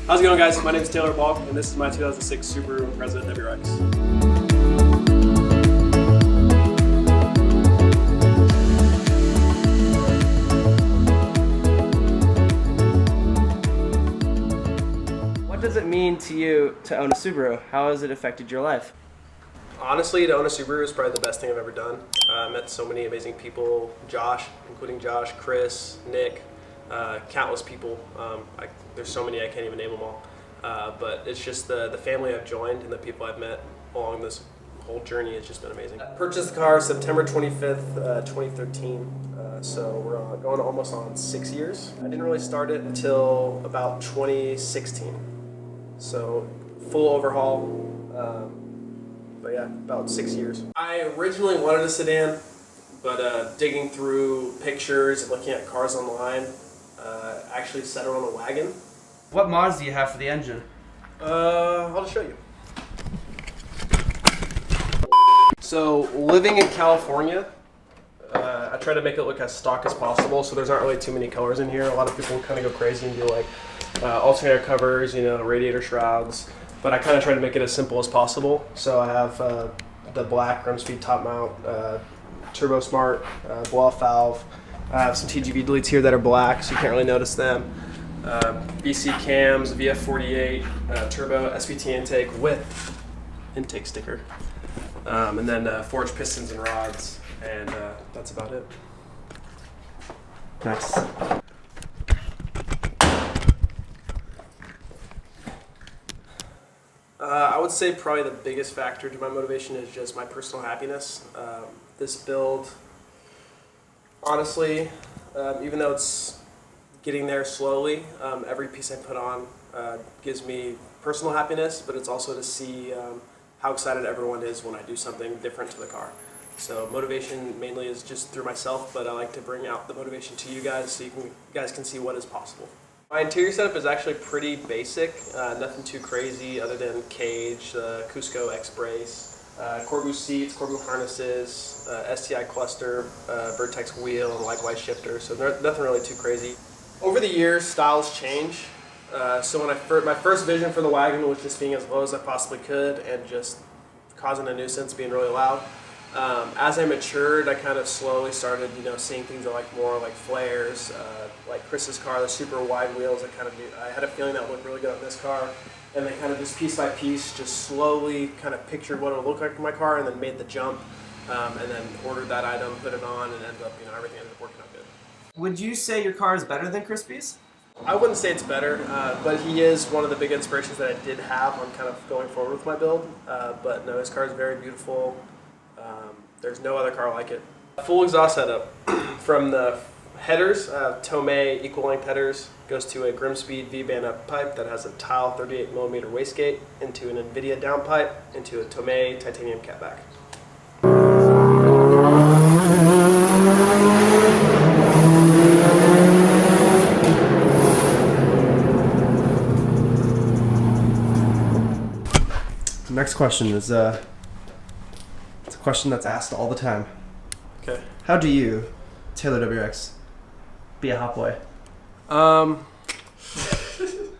How's it going, guys? My name is Taylor Balk, and this is my 2006 Subaru Wrx. What does it mean to you to own a Subaru? How has it affected your life? Honestly, to own a Subaru is probably the best thing I've ever done. I met so many amazing people, including Josh, Chris, Nick, countless people. There's so many I can't even name them all. But it's just the family I've joined and the people I've met along this whole journey has just been amazing. I purchased the car September 25th, 2013. So we're going almost on 6 years. I didn't really start it until about 2016. So full overhaul. But yeah, about 6 years. I originally wanted a sedan, but digging through pictures and looking at cars online, actually settled on a wagon. What mods do you have for the engine? I'll just show you. So living in California, I try to make it look as stock as possible, so there's not really too many colors in here. A lot of people kind of go crazy and do like alternator covers, radiator shrouds. But I kind of try to make it as simple as possible. So I have the black Grimspeed top mount, Turbo Smart, blow-off valve. I have some TGV deletes here that are black, so you can't really notice them. BC cams, VF48, turbo SVT intake with intake sticker. And then forged pistons and rods, and that's about it. Nice. I would say probably the biggest factor to my motivation is just my personal happiness. This build, honestly, even though it's getting there slowly, every piece I put on gives me personal happiness, but it's also to see how excited everyone is when I do something different to the car. So motivation mainly is just through myself, but I like to bring out the motivation to you guys so you guys can see what is possible. My interior setup is actually pretty basic, nothing too crazy other than cage, Cusco X-brace, Corbu seats, Corbu harnesses, STI cluster, Vertex wheel, and likewise shifter, so nothing really too crazy. Over the years, styles change, so when my first vision for the wagon was just being as low as I possibly could and just causing a nuisance, being really loud. As I matured, I kind of slowly started, seeing things I like more, like flares, like Chris's car, the super wide wheels. I had a feeling that would look really good on this car, and then kind of just piece by piece, just slowly kind of pictured what it would look like in my car, and then made the jump, and then ordered that item, put it on, and ended up, everything ended up working out good. Would you say your car is better than Crispy's? I wouldn't say it's better, but he is one of the big inspirations that I did have on kind of going forward with my build. But no, his car is very beautiful. There's no other car like it. Full exhaust setup from the headers, Tomei equal length headers, goes to a Grimspeed V-band up pipe that has a tile 38mm wastegate into an NVIDIA downpipe into a Tomei titanium catback. Next question is it's a question that's asked all the time. Okay. How do you, Taylor Wrx, be a hot boy?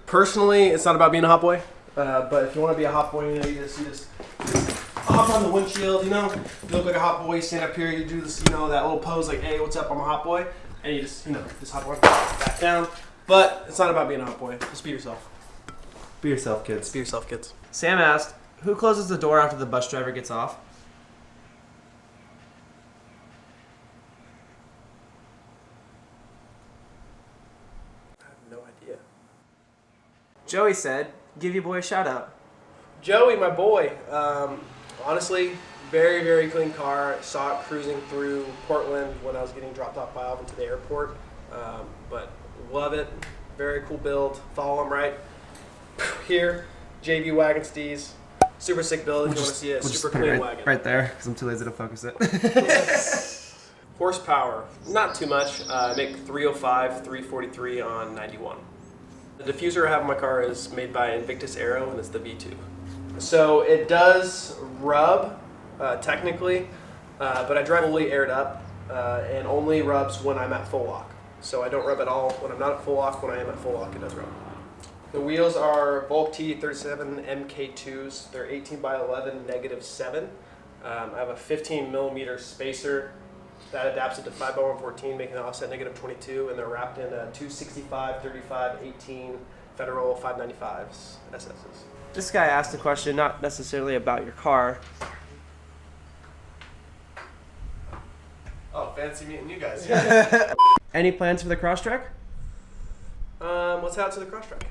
Personally, it's not about being a hot boy, but if you want to be a hot boy, you just hop on the windshield. You look like a hot boy. You stand up here, you do this, that little pose like, "Hey, what's up? I'm a hot boy," and you just hop on, back down. But it's not about being a hot boy. Just be yourself. Be yourself, kids. Just be yourself, kids. Sam asked, who closes the door after the bus driver gets off? I have no idea. Joey said, give your boy a shout out. Joey, my boy. Honestly, very, very clean car. Saw it cruising through Portland when I was getting dropped off by Alvin to the airport. But love it. Very cool build. Follow him right here. JV Wagon Steez. Super sick build if you want to see a super clean wagon. Right there, because I'm too lazy to focus it. Horsepower, not too much. I make 305, 343 on 91. The diffuser I have in my car is made by Invictus Aero, and it's the V2. So it does rub, technically, but I drive fully aired up, and only rubs when I'm at full lock. So I don't rub at all when I'm not at full lock. When I am at full lock, it does rub. The wheels are Volk T37 MK2s. They're 18 by 11, -7. I have a 15 millimeter spacer that adapts it to 5 by 114, making it offset -22, and they're wrapped in a 265, 35, 18 Federal 595s SSs. This guy asked a question not necessarily about your car. Oh, fancy meeting you guys. Any plans for the Crosstrek? Let's head out to the Crosstrek.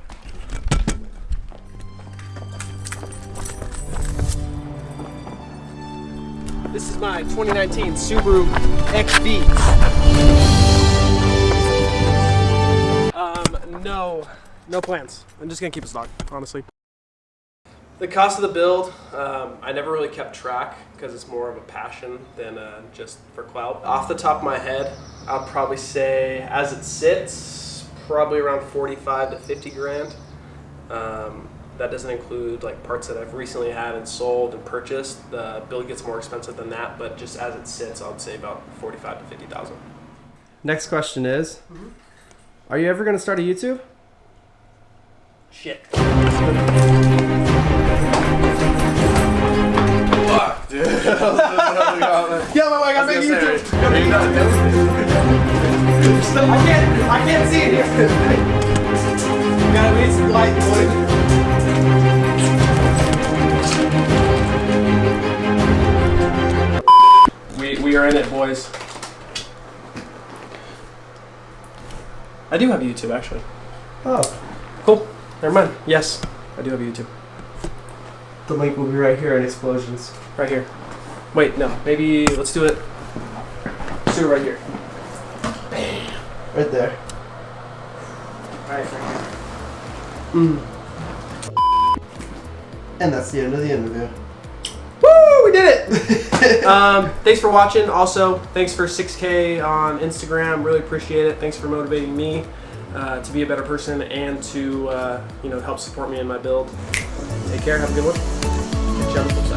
This is my 2019 Subaru XV. No plans. I'm just gonna keep it stock, honestly. The cost of the build, I never really kept track because it's more of a passion than just for clout. Off the top of my head, I'll probably say, as it sits, probably around 45 to 50 grand. That doesn't include like parts that I've recently had and sold and purchased. The build gets more expensive than that, but just as it sits, I'd say about 45 to 50,000. Next question is, are you ever going to start a YouTube? Shit. Fuck, dude. Yeah, my mic, I'm making YouTube. I can't see it here. Gotta need some light, boy. We are in it, boys. I do have YouTube, actually. Oh, Cool. Never mind. Yes, I do have YouTube. the link will be right here in Explosions. Right here. Wait, no. Maybe let's do it. Let's do it right here. Right there. Right here. And that's the end of the interview. Woo! We did it! Thanks for watching. Also, thanks for 6K on Instagram. Really appreciate it. Thanks for motivating me to be a better person and to help support me in my build. Take care. Have a good one. Catch you on the flip side.